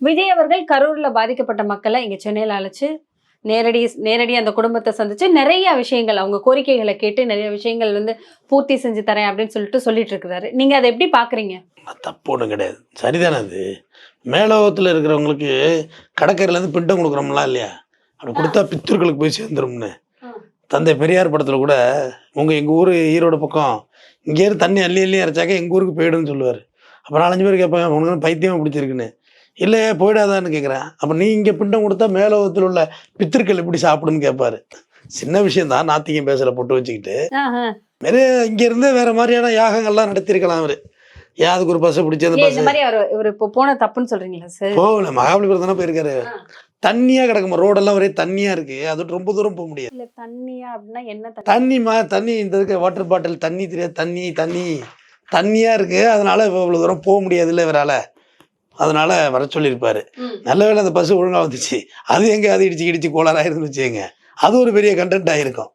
விஜய் அவர்கள் கரூர்ல பாதிக்கப்பட்ட மக்களை இங்க சென்னையில அழைச்சு நேரடியா அந்த குடும்பத்தை சந்திச்சு நிறைய விஷயங்கள் அவங்க கோரிக்கைகளை கேட்டு நிறைய விஷயங்கள் பூர்த்தி செஞ்சு தரேன் அப்படின்னு சொல்லிட்டு இருக்கிறாரு. நீங்க அதை எப்படி பாக்குறீங்க? தப்பு ஒன்றும் கிடையாது, சரிதானே. அது மேலோகத்தில் இருக்கிறவங்களுக்கு கடற்கரையிலேருந்து பிண்டம் கொடுக்குறோம்லாம் இல்லையா, அப்படி கொடுத்தா பித்தர்களுக்கு போய் சேர்ந்துரும்னு. தந்தை பெரியார் படத்தில் கூட எங்கள் ஊர் ஈரோடு பக்கம் இங்கேருந்து தண்ணி அள்ளி அள்ளி அரைச்சாக்க எங்கள் ஊருக்கு போயிடுன்னு சொல்லுவார். அப்புறம் 4-5 பேர் கேட்பாங்க, உனக்கு பைத்தியமாக பிடிச்சிருக்குன்னு. இல்லை போயிடாதான்னு கேட்குறேன். அப்போ நீ இங்கே பிண்டம் கொடுத்தா மேலோகத்தில் உள்ள பித்திருக்கள் எப்படி சாப்பிடுன்னு கேட்பாரு. சின்ன விஷயம்தான், நாத்திகம் பேசல போட்டு வச்சுக்கிட்டு நிறைய இங்கேருந்து வேற மாதிரியான யாகங்கள்லாம் நடத்திருக்கலாம் அவர். ஏன் அதுக்கு ஒரு பஸ்ஸை பிடிச்சி அந்த பஸ் இப்போ போன தப்புன்னு சொல்றீங்களா சார்? போகல, மகாபலிபுரம் தானே போயிருக்காரு. தண்ணியா கிடக்குமா, ரோடெல்லாம் ஒரே தண்ணியா இருக்கு, அது ரொம்ப தூரம் போக முடியாது. தண்ணியா அப்படின்னா என்ன தண்ணி இந்த வாட்டர் பாட்டில் தண்ணி தெரியாது, தண்ணியா இருக்கு, அதனால இவ்வளவு தூரம் போக முடியாது இல்லை இவரால், அதனால வர சொல்லியிருப்பாரு. நல்ல வேலை அந்த பஸ் ஒழுங்கா வந்துச்சு. அது எங்க அது இடிச்சு கோளாறாயிருந்துன்னு வச்சுங்க, அது ஒரு பெரிய கண்டென்ட் ஆயிருக்கும்.